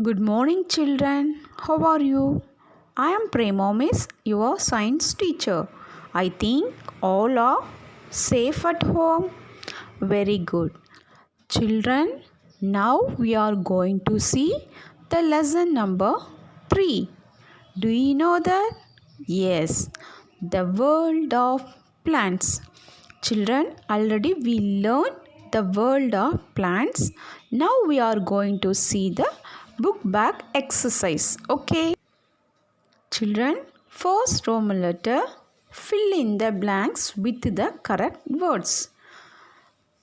Good morning, children. How are you? I am Prema Miss, your science teacher. I think all are safe at home. Very good. Children, now we are going to see the lesson number 3. Do you know that? Yes, the world of plants. Children, already we learned the world of plants. Now we are going to see the book back exercise. Okay. Children, first Roman letter, fill in the blanks with the correct words.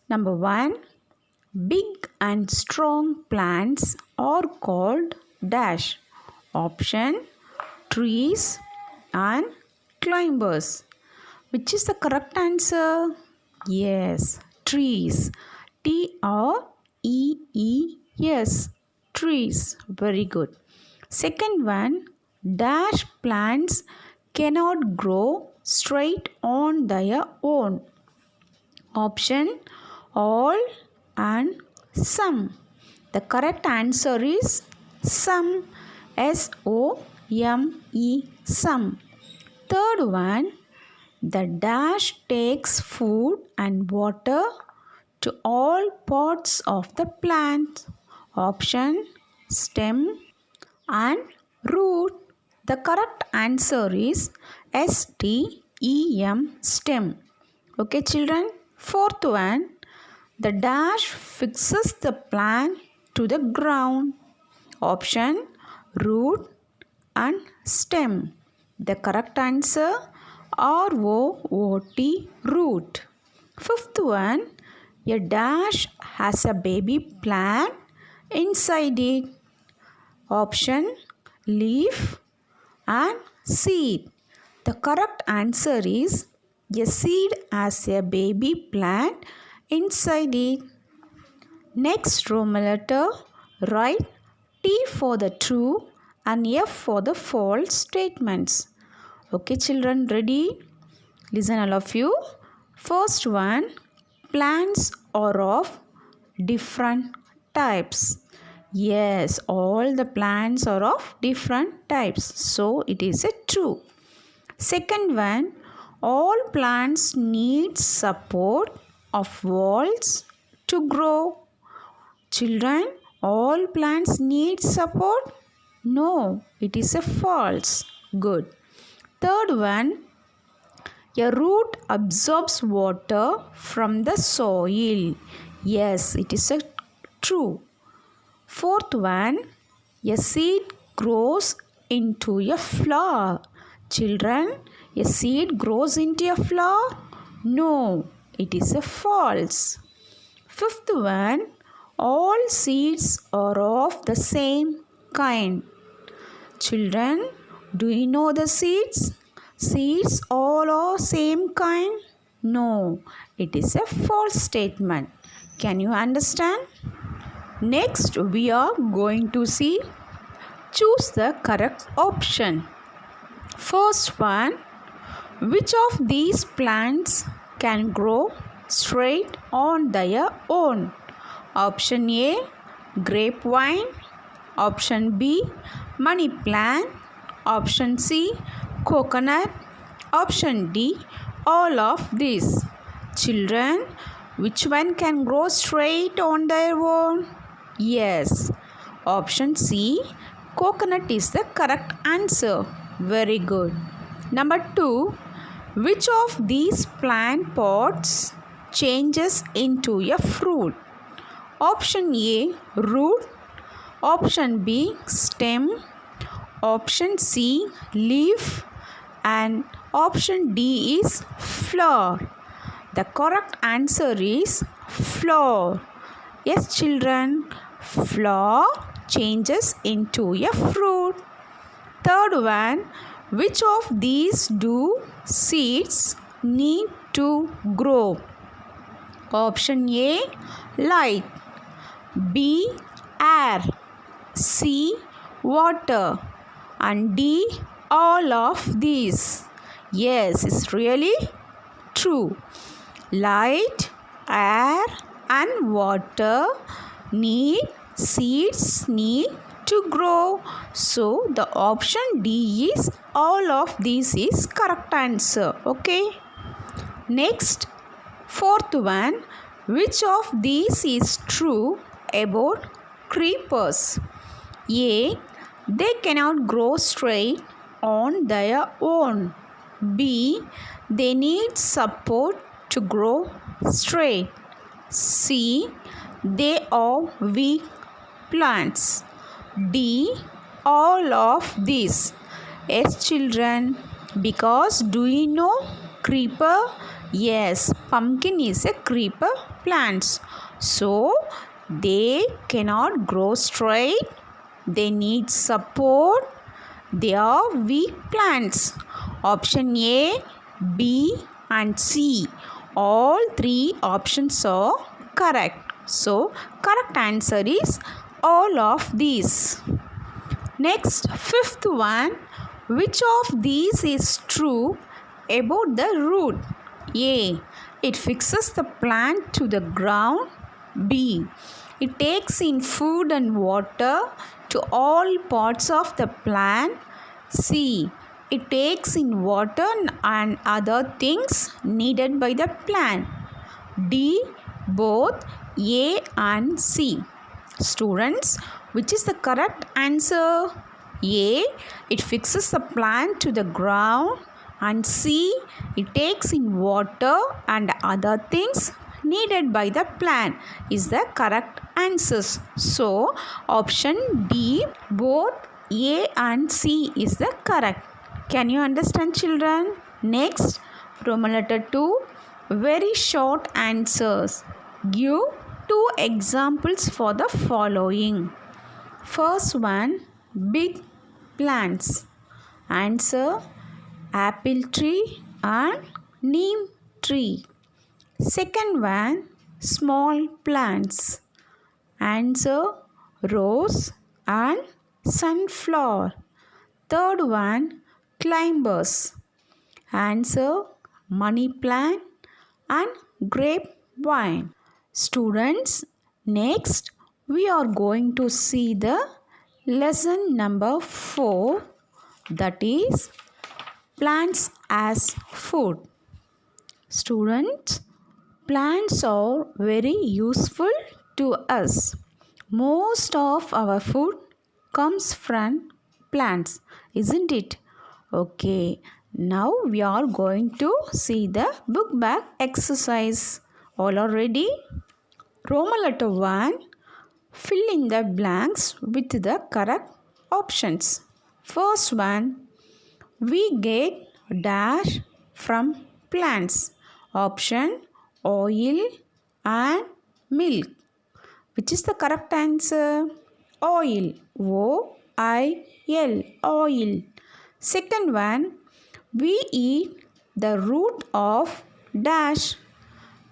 Number 1. Big and strong plants are called dash. Option trees and climbers. Which is the correct answer? Yes, trees. T-R-E-E-S. Trees. Very good. Second one, dash plants cannot grow straight on their own. Option all and some. The correct answer is some. S-O-M-E. Some. Third one, the dash takes food and water to all parts of the plant. Option stem and root. The correct answer is S-T-E-M, stem. Okay, children. Fourth one, the dash fixes the plant to the ground. Option root and stem. The correct answer R-O-O-T, root. Fifth one, a dash has a baby plant inside it. Option leaf and seed. The correct answer is a seed has a baby plant inside it. Next Roman letter, write T for the true and F for the false statements. Okay, children, ready? Listen, all of you. First one, plants are of different types. Yes, all the plants are of different types. So, it is a true. Second one, all plants need support of walls to grow. Children, all plants need support? No, it is a false. Good. Third one, a root absorbs water from the soil. Yes, it is a true. Fourth one, a seed grows into a flower. Children, a seed grows into a flower? No, it is a false. Fifth one, all seeds are of the same kind. Children, do you know the seeds? Seeds all are same kind? No, it is a false statement. Can you understand? Next, we are going to see choose the correct option. First one, which of these plants can grow straight on their own? Option A, grapevine. Option B, money plant. Option C, coconut. Option D, all of these. Children, which one can grow straight on their own? Yes, option C, coconut is the correct answer. Very good. Number 2, which of these plant pots changes into a fruit? Option A, root. Option B, stem. Option C, leaf. And option D is flower. The correct answer is flower. Yes, children, flower changes into a fruit. Third one, which of these do seeds need to grow? Option A, light. B, air. C, water. And D, all of these. Yes, it's really true. Light, air and water seeds need to grow. So the option D is all of these is correct answer. Okay. Next, fourth one. Which of these is true about creepers? A. They cannot grow straight on their own. B. They need support to grow straight. C. They are weak plants. D. All of these. Yes, children. Because do you know creeper? Yes, pumpkin is a creeper plant. So they cannot grow straight. They need support. They are weak plants. Option A, B and C. All three options are correct. So correct answer is all of these. Next, fifth one. Which of these is true about the root? A. It fixes the plant to the ground. B. It takes in food and water to all parts of the plant. C. It takes in water and other things needed by the plant. D. Both A and C. Students, which is the correct answer? A. It fixes the plant to the ground. And C. It takes in water and other things needed by the plant is the correct answers. So option D, both A and C is the correct. Can you understand, children? Next, Roman letter 2, very short answers. Give 2 examples for the following. First one, big plants. Answer, apple tree and neem tree. Second one, small plants. Answer, rose and sunflower. Third one, climbers. Answer, money plant and grapevine. Students, next we are going to see the lesson number 4, that is plants as food. Students, plants are very useful to us. Most of our food comes from plants, isn't it? Okay, now we are going to see the book bag exercise. All are ready? Roman letter 1. Fill in the blanks with the correct options. First one, we get dash from plants. Option, oil and milk. Which is the correct answer? Oil. O-I-L. Oil. Second one, we eat the root of dash.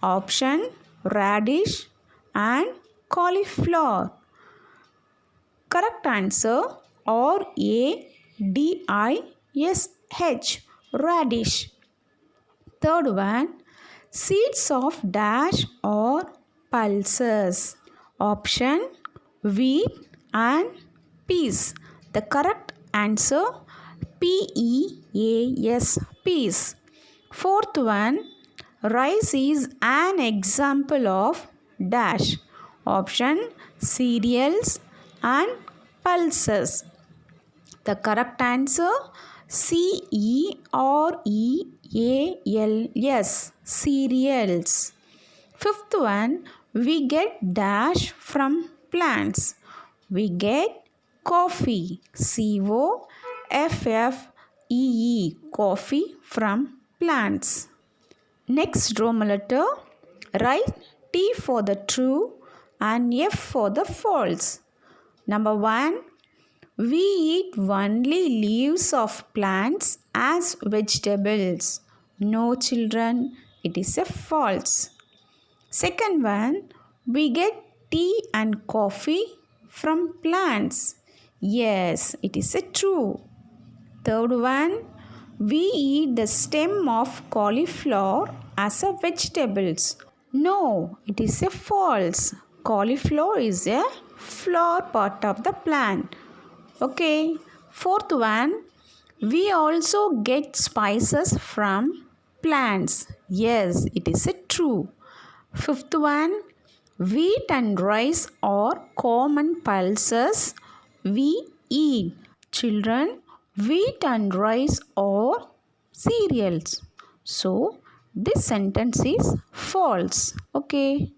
Option, radish and cauliflower. Correct answer, R-A-D-I-S-H. Radish. Third one, seeds of dash or pulses. Option, wheat and peas. The correct answer, P-E-A-S. Peas. Fourth one, rice is an example of dash. Option, cereals and pulses. The correct answer, C-E-R-E-A-L-S. Cereals. Fifth one, we get dash from plants. We get coffee. C-O-F-F-E-E. Coffee from plants. Next Roman letter, write T for the true and F for the false. Number 1, we eat only leaves of plants as vegetables. No, children, it is a false. Second one, we get tea and coffee from plants. Yes, it is a true. Third one, we eat the stem of cauliflower as a vegetables. No, it is a false. Cauliflower is a flower part of the plant. Okay. Fourth one, we also get spices from plants. Yes, it is true. Fifth one, wheat and rice are common pulses we eat. Children, wheat and rice are cereals. So, this sentence is false. Okay.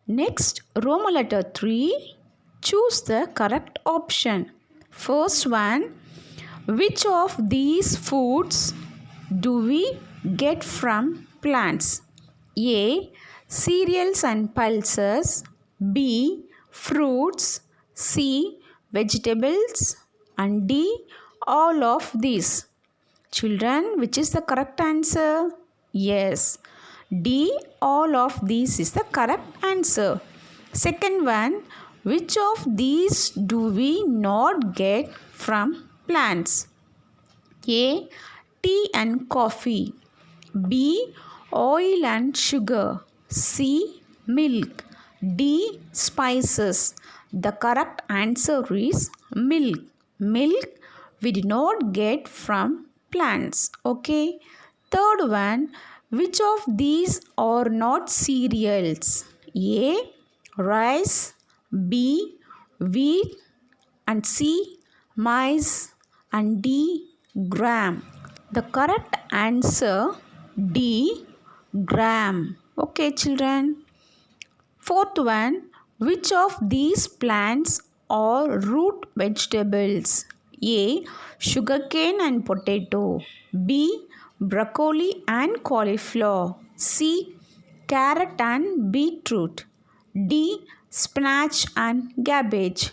Next, Roman letter 3. Choose the correct option. First one, which of these foods do we get from plants? A. Cereals and pulses. B. Fruits. C. Vegetables. And D. All of these. Children, which is the correct answer? Yes. D. All of these is the correct answer. Second one, which of these do we not get from plants? A. Tea and coffee. B. Oil and sugar. C. Milk. D. Spices. The correct answer is milk. Milk we did not get from plants. Okay. Third one, which of these are not cereals? A. Rice. B. Wheat. And C. Maize. And D. Gram. The correct answer D. Gram. Okay, children. Fourth one, which of these plants are root vegetables? A. Sugarcane and potato. B. Broccoli and cauliflower. C. Carrot and beetroot. D. Spinach and cabbage.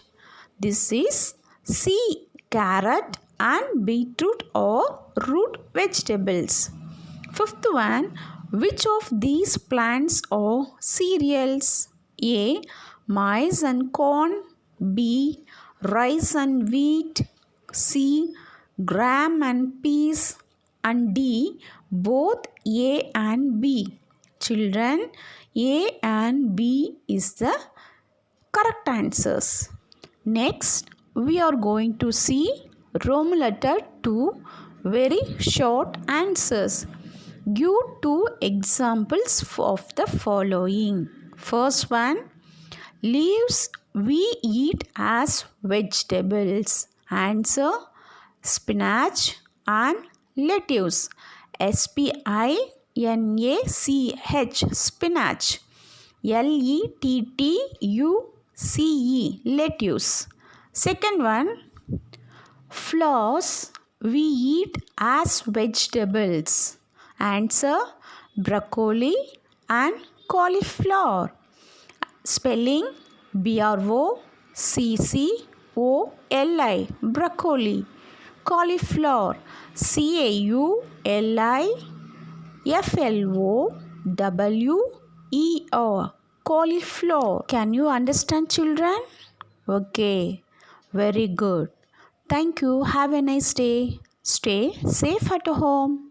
This is C. Carrot and beetroot or root vegetables. Fifth one, which of these plants are cereals? A. Maize and corn. B. Rice and wheat. C. Gram and peas. And D. Both A and B. Children, A and B is the correct answers. Next, we are going to see Roman letter 2 very short answers. Give 2 examples of the following. First one, leaves we eat as vegetables. Answer, spinach and lettuce. S-P-I-N-A-C-H, spinach. L-E-T-T-U-C-E, lettuce. Second one, flowers we eat as vegetables. Answer, broccoli and cauliflower. Spelling, B-R-O-C-C-O-L-I, broccoli. Cauliflower, C-A-U-L-I-F-L-O-W-E-R, cauliflower. Can you understand, children? Okay, very good. Thank you. Have a nice day. Stay safe at home.